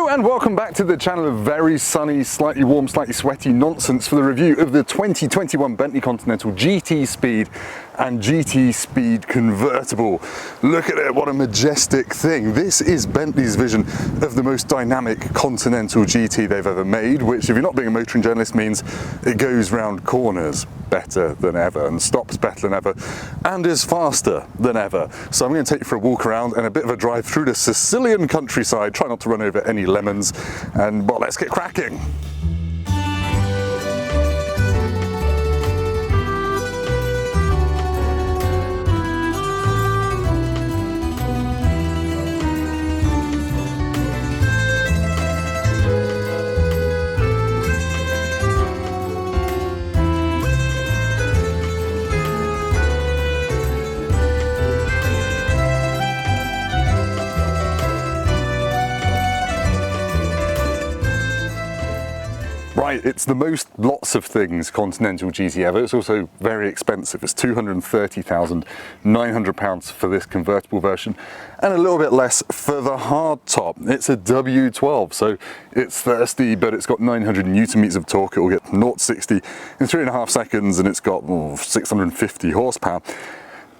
and welcome back to the channel of very sunny, slightly warm, slightly sweaty nonsense for the review of the 2021 Bentley Continental GT Speed and GT Speed Convertible. Look at it, what a majestic thing. This is Bentley's vision of the most dynamic Continental GT they've ever made, which, if you're not being a motoring journalist, means it goes round corners better than ever and stops better than ever and is faster than ever. So I'm going to take you for a walk around and a bit of a drive through the Sicilian countryside. Try not to run over any lemons, and well, let's get cracking. Right, it's the most lots of things Continental GT ever. It's also very expensive. It's £230,900 for this convertible version and a little bit less for the hard top. It's a W12, so it's thirsty, but it's got 900 Newton meters of torque. It will get 0 to 60 in 3.5 seconds, and it's got 650 horsepower.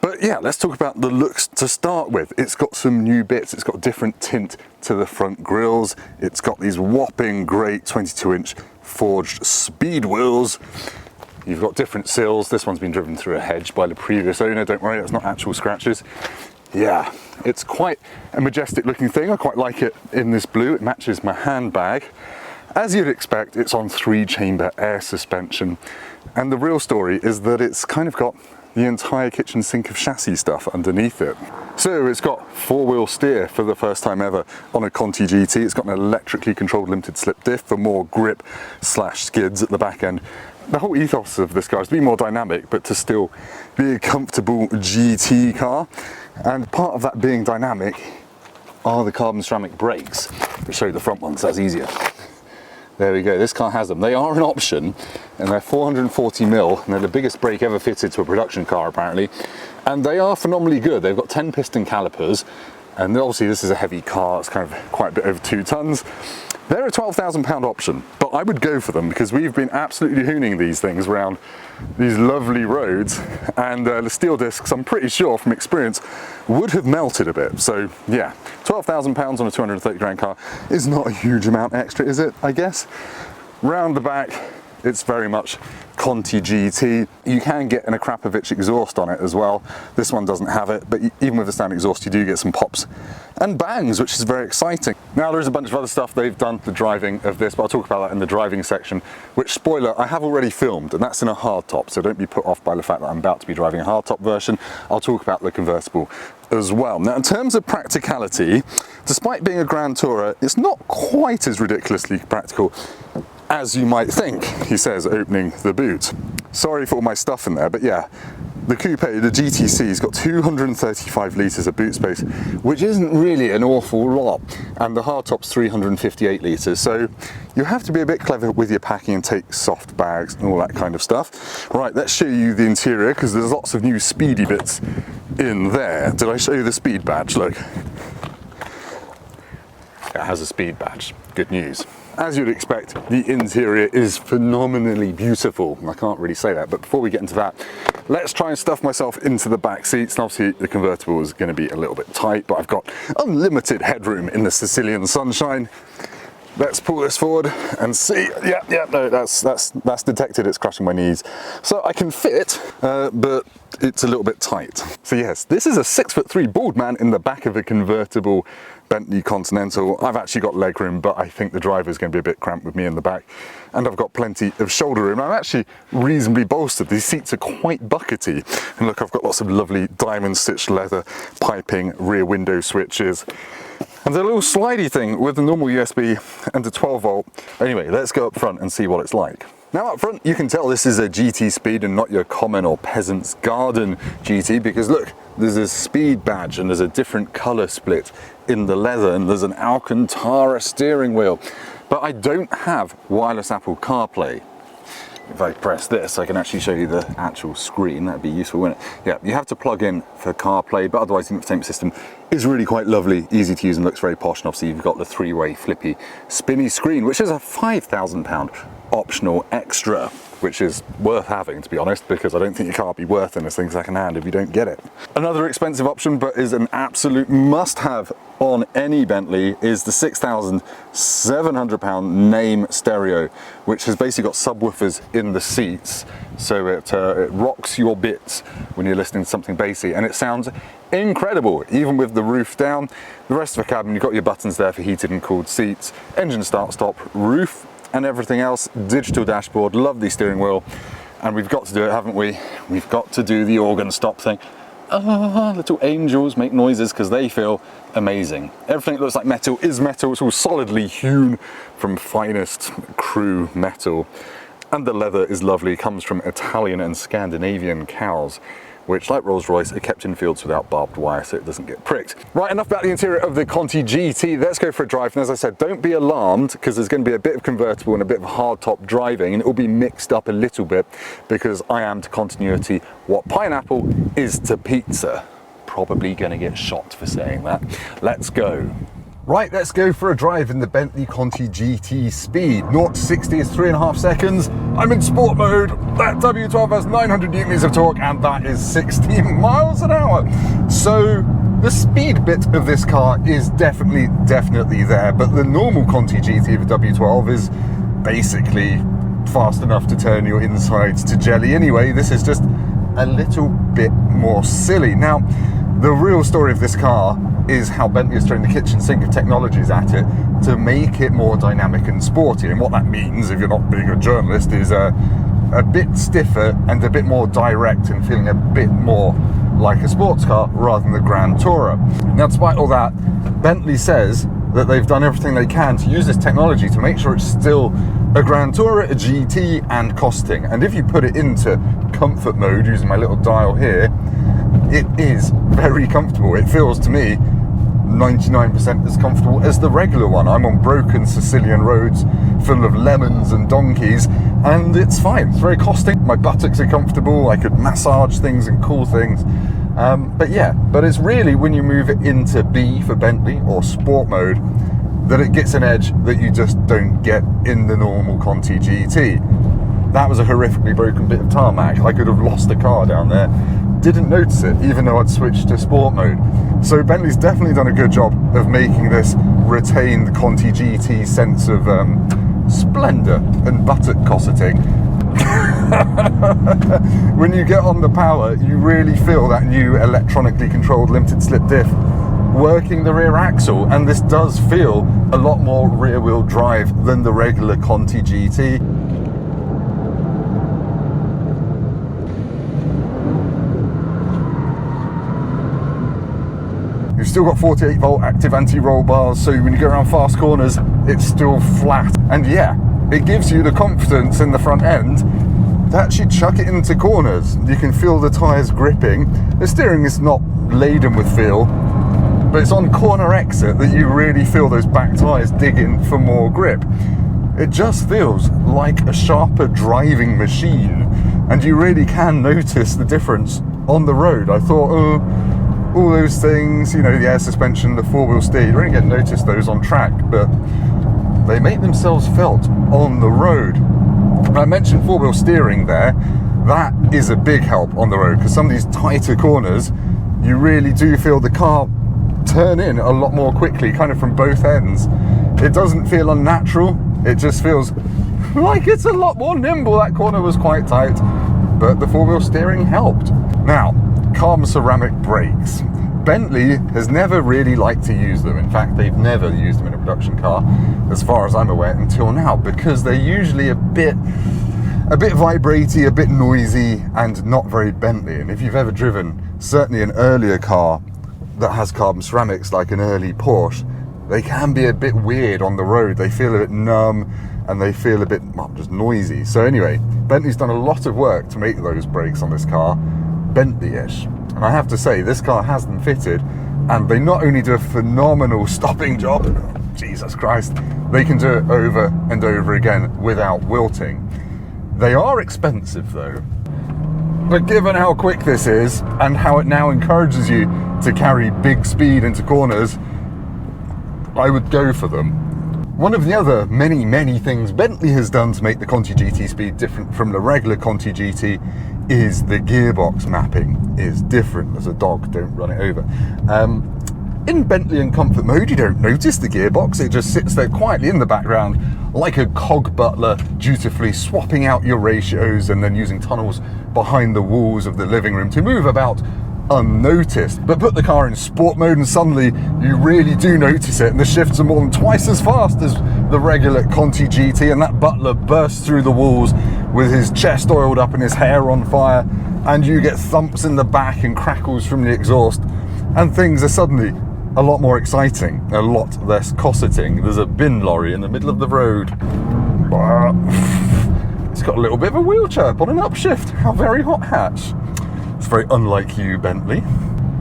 But yeah, let's talk about the looks to start with. It's got some new bits. It's got a different tint to the front grills. It's got these whopping great 22-inch forged speed wheels. You've got different sills. This one's been driven through a hedge by the previous owner. Don't worry, that's not actual scratches. Yeah, it's quite a majestic looking thing. I quite like it in this blue. It matches my handbag. As you'd expect, it's on 3-chamber air suspension. And the real story is that it's kind of got the entire kitchen sink of chassis stuff underneath it. So it's got 4-wheel steer for the first time ever on a Conti GT. It's got an electrically controlled limited slip diff for more grip / skids at the back end. The whole ethos of this car is to be more dynamic, but to still be a comfortable GT car. And part of that being dynamic are the carbon ceramic brakes. I'll show you the front ones, that's easier. There we go, this car has them. They are an option, and they're 440mm, and they're the biggest brake ever fitted to a production car apparently. And they are phenomenally good. They've got 10 piston calipers, and obviously this is a heavy car, it's kind of quite a bit over 2 tons. They're a £12,000 option, but I would go for them because we've been absolutely hooning these things around these lovely roads, and the steel discs, I'm pretty sure from experience, would have melted a bit. So yeah, £12,000 on a 230 grand car is not a huge amount extra, is it? I guess. Round the back, it's very much Conti GT. You can get an Akrapovic exhaust on it as well. This one doesn't have it, but even with the standard exhaust, you do get some pops and bangs, which is very exciting. Now, there is a bunch of other stuff they've done the driving of this, but I'll talk about that in the driving section, which, spoiler, I have already filmed, and that's in a hardtop, so don't be put off by the fact that I'm about to be driving a hardtop version. I'll talk about the convertible as well. Now, in terms of practicality, despite being a Grand Tourer, it's not quite as ridiculously practical as you might think, he says, opening the boot. Sorry for all my stuff in there, but yeah, the coupe, the GTC's got 235 litres of boot space, which isn't really an awful lot, and the hardtop's 358 litres, so you have to be a bit clever with your packing and take soft bags and all that kind of stuff. Right, let's show you the interior, because there's lots of new speedy bits in there. Did I show you the speed badge? Look. It has a speed badge. Good news. As you'd expect, the interior is phenomenally beautiful. I can't really say that, but before we get into that, let's try and stuff myself into the back seats. And obviously the convertible is going to be a little bit tight, but I've got unlimited headroom in the Sicilian sunshine. Let's pull this forward and see. Yeah, no, that's detected. It's crushing my knees. So I can fit, but it's a little bit tight. So yes, this is a 6'3" bald man in the back of a convertible Bentley Continental. I've actually got legroom, but I think the driver's going to be a bit cramped with me in the back. And I've got plenty of shoulder room. I'm actually reasonably bolstered. These seats are quite buckety. And look, I've got lots of lovely diamond stitched leather piping, rear window switches. And a little slidey thing with a normal USB and a 12 volt. Anyway, let's go up front and see what it's like. Now up front, you can tell this is a GT Speed and not your common or peasant's garden GT, because look, there's a speed badge and there's a different color split in the leather, and there's an Alcantara steering wheel. But I don't have wireless Apple CarPlay. if I press this, I can actually show you the actual screen. That'd be useful, wouldn't it? Yeah, you have to plug in for CarPlay, but otherwise the infotainment system is really quite lovely, easy to use, and looks very posh. And obviously you've got the three-way flippy spinny screen, which is a £5,000 optional extra, which is worth having, to be honest, because I don't think your car would be worth anything second hand if you don't get it. Another expensive option, but is an absolute must-have on any Bentley, is the £6,700 name stereo, which has basically got subwoofers in the seats, so it rocks your bits when you're listening to something bassy, and it sounds incredible, even with the roof down. The rest of the cabin, you've got your buttons there for heated and cooled seats, engine start stop, roof, and everything else. Digital dashboard, lovely steering wheel, and we've got to do it, haven't we? We've got to do the organ stop thing. Little angels make noises because they feel amazing. Everything that looks like metal is metal. It's all solidly hewn from finest crew metal, and the leather is lovely. It comes from Italian and Scandinavian cows, which, like Rolls-Royce, are kept in fields without barbed wire so it doesn't get pricked. Right, enough about the interior of the Conti GT. Let's go for a drive. And as I said, don't be alarmed, because there's going to be a bit of convertible and a bit of hardtop driving, and it will be mixed up a little bit, because I am to continuity what pineapple is to pizza. Probably going to get shot for saying that. Let's go. Right, let's go for a drive in the Bentley Conti GT Speed. 0 to 60 is 3.5 seconds. I'm in sport mode. That W12 has 900 newton-meters of torque, and that is 60 miles an hour. So the speed bit of this car is definitely there, but the normal Conti GT of a W12 is basically fast enough to turn your insides to jelly anyway. This is just a little bit more silly. Now, the real story of this car is how Bentley is throwing the kitchen sink of technologies at it to make it more dynamic and sporty. And what that means, if you're not being a journalist, is a bit stiffer and a bit more direct and feeling a bit more like a sports car rather than the Grand Tourer. Now, despite all that, Bentley says that they've done everything they can to use this technology to make sure it's still a Grand Tourer, a GT, and costing. And if you put it into comfort mode using my little dial here, it is very comfortable. It feels to me 99% as comfortable as the regular one. I'm on broken Sicilian roads full of lemons and donkeys, and it's fine. It's very costing. My buttocks are comfortable. I could massage things and cool things. But it's really when you move it into B for Bentley or sport mode that it gets an edge that you just don't get in the normal Conti GT. That was a horrifically broken bit of tarmac. I could have lost a car down there. Didn't notice it, even though I'd switched to sport mode. So Bentley's definitely done a good job of making this retain the Conti GT sense of splendour and buttock cosseting. When you get on the power, you really feel that new electronically controlled limited slip diff working the rear axle, and this does feel a lot more rear wheel drive than the regular Conti GT. You've still got 48 volt active anti-roll bars, so when you go around fast corners, it's still flat. And yeah, it gives you the confidence in the front end to actually chuck it into corners. You can feel the tyres gripping. The steering is not laden with feel, but it's on corner exit that you really feel those back tyres digging for more grip. It just feels like a sharper driving machine, and you really can notice the difference on the road. I thought, all those things, you know, the air suspension, the four-wheel steer, you don't get to notice those on track, but they make themselves felt on the road. I mentioned four-wheel steering there. That is a big help on the road, because some of these tighter corners, you really do feel the car turn in a lot more quickly, kind of from both ends. It doesn't feel unnatural, it just feels like it's a lot more nimble. That corner was quite tight, but the four-wheel steering helped. Now, carbon ceramic brakes. Bentley has never really liked to use them. In fact, they've never used them in a production car, as far as I'm aware, until now, because they're usually a bit vibraty, a bit noisy, and not very Bentley. And if you've ever driven certainly an earlier car that has carbon ceramics, like an early Porsche, they can be a bit weird on the road. They feel a bit numb, and they feel a bit, well, just noisy. So anyway, Bentley's done a lot of work to make those brakes on this car Bentley-ish. And I have to say, this car has them fitted, and they not only do a phenomenal stopping job, Jesus Christ, they can do it over and over again without wilting. They are expensive though. But given how quick this is, and how it now encourages you to carry big speed into corners, I would go for them. One of the other many things Bentley has done to make the Conti GT Speed different from the regular Conti GT is the gearbox mapping is different. As a dog, don't run it over. In Bentley and comfort mode, you don't notice the gearbox. It just sits there quietly in the background like a cog butler, dutifully swapping out your ratios and then using tunnels behind the walls of the living room to move about unnoticed. But put the car in sport mode and suddenly you really do notice it, and the shifts are more than twice as fast as the regular Conti GT, and that butler bursts through the walls with his chest oiled up and his hair on fire, and you get thumps in the back and crackles from the exhaust, and things are suddenly a lot more exciting, a lot less cosseting. There's a bin lorry in the middle of the road. It's got a little bit of a wheel chirp on an upshift. How very hot hatch. It's very unlike you, Bentley.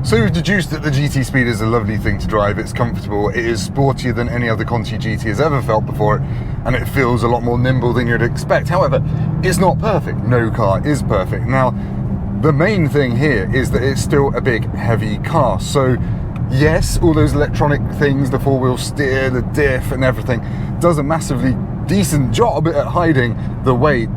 So we've deduced that the GT Speed is a lovely thing to drive. It's comfortable, it is sportier than any other Conti GT has ever felt before it, and it feels a lot more nimble than you'd expect. However, it's not perfect. No car is perfect. Now, the main thing here is that it's still a big, heavy car. So yes, all those electronic things, the four-wheel steer, the diff and everything, does a massively decent job at hiding the weight.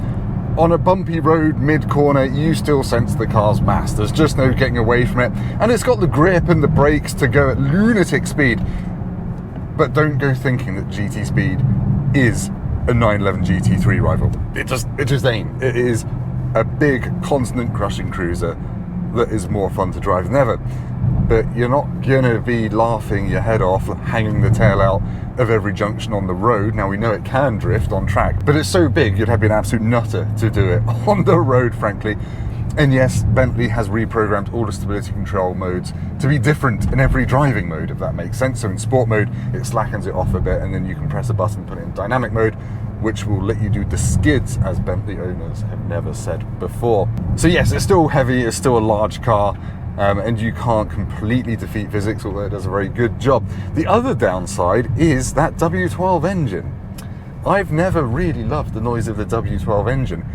On a bumpy road mid-corner, you still sense the car's mass. There's just no getting away from it. And it's got the grip and the brakes to go at lunatic speed. But don't go thinking that GT Speed is a 911 GT3 rival. It just ain't. It is a big, constant crushing cruiser that is more fun to drive than ever. But you're not gonna be laughing your head off, hanging the tail out of every junction on the road. Now, we know it can drift on track, but it's so big you'd have to be an absolute nutter to do it on the road, frankly. And yes, Bentley has reprogrammed all the stability control modes to be different in every driving mode, if that makes sense. So in sport mode, it slackens it off a bit, and then you can press a button, put it in dynamic mode, which will let you do the skids, as Bentley owners have never said before. So yes, it's still heavy, it's still a large car, and you can't completely defeat physics, although it does a very good job. The other downside is that W12 engine. I've never really loved the noise of the W12 engine,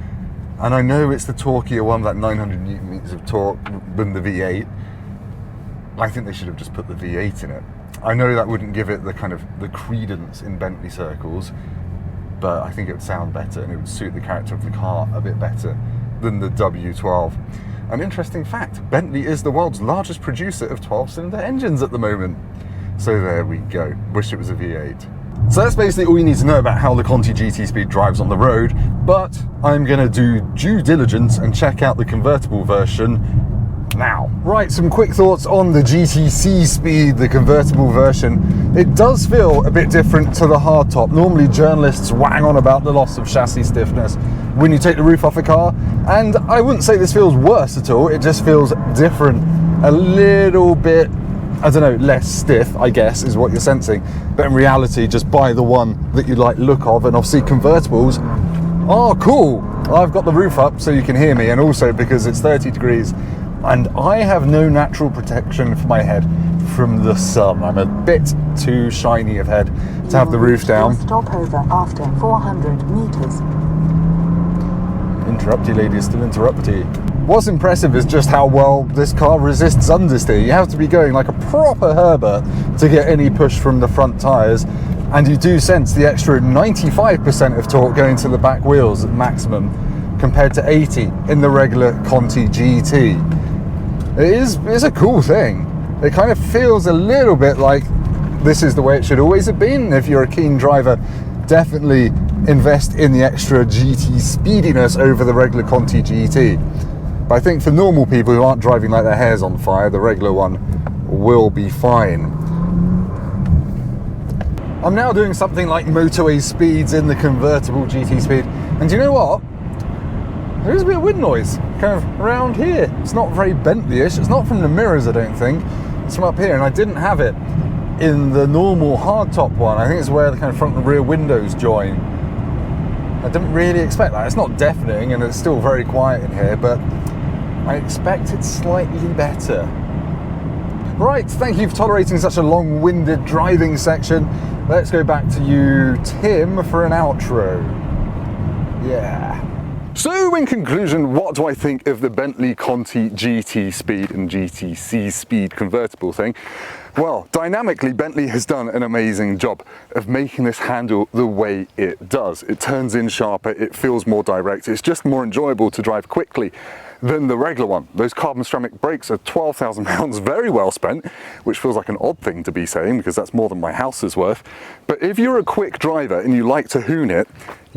and I know it's the torquier one, that 900 Newton meters of torque than the V8. I think they should have just put the V8 in it. I know that wouldn't give it the kind of the credence in Bentley circles, but I think it would sound better and it would suit the character of the car a bit better than the W12. An interesting fact, Bentley is the world's largest producer of 12-cylinder engines at the moment. So there we go. Wish it was a V8. So that's basically all you need to know about how the Conti GT Speed drives on the road, but I'm going to do due diligence and check out the convertible version now. Right, some quick thoughts on the GTC Speed, the convertible version. It does feel a bit different to the hardtop. Normally journalists wang on about the loss of chassis stiffness when you take the roof off a car, and I wouldn't say this feels worse at all. It just feels different, a little bit, I don't know, less stiff, I guess, is what you're sensing. But in reality, just buy the one that you like the look of, and obviously convertibles are cool. I've got the roof up so you can hear me, and also because it's 30 degrees and I have no natural protection for my head from the sun. I'm a bit too shiny of head to have the roof down. Stop over after 400 meters. Interrupty lady is still interrupty. What's impressive is just how well this car resists understeer. You have to be going like a proper Herbert to get any push from the front tyres, and you do sense the extra 95% of torque going to the back wheels at maximum compared to 80 in the regular Conti GT. It's a cool thing. It kind of feels a little bit like this is the way it should always have been. If you're a keen driver, definitely invest in the extra GT speediness over the regular Conti GT. But I think for normal people who aren't driving like their hair's on fire, the regular one will be fine. I'm now doing something like motorway speeds in the convertible GT Speed, and do you know what? There is a bit of wind noise kind of around here. It's not very Bentley-ish. It's not from the mirrors, I don't think. It's from up here, and I didn't have it in the normal hardtop one. I think it's where the kind of front and rear windows join. I didn't really expect that. It's not deafening, and it's still very quiet in here, but I expected slightly better. Right, thank you for tolerating such a long-winded driving section. Let's go back to you, Tim, for an outro. Yeah. So in conclusion, what do I think of the Bentley Conti GT Speed and GTC Speed convertible thing? Well, dynamically, Bentley has done an amazing job of making this handle the way it does. It turns in sharper, it feels more direct, it's just more enjoyable to drive quickly than the regular one. Those carbon ceramic brakes are £12,000 very well spent, which feels like an odd thing to be saying because that's more than my house is worth. But if you're a quick driver and you like to hoon it,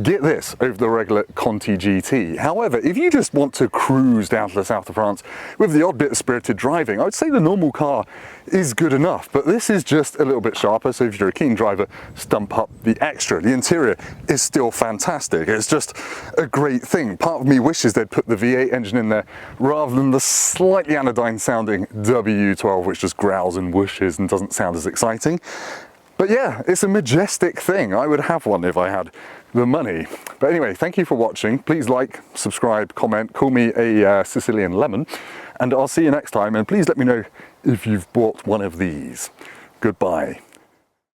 get this over the regular Conti GT. However, if you just want to cruise down to the south of France with the odd bit of spirited driving, I would say the normal car is good enough, but this is just a little bit sharper, so if you're a keen driver, stump up the extra. The interior is still fantastic. It's just a great thing. Part of me wishes they'd put the V8 engine in there rather than the slightly anodyne sounding W12, which just growls and whooshes and doesn't sound as exciting. But yeah, it's a majestic thing. I would have one if I had the money. But anyway, thank you for watching. Please like, subscribe, comment, call me a Sicilian lemon, and I'll see you next time. And please let me know if you've bought one of these. Goodbye.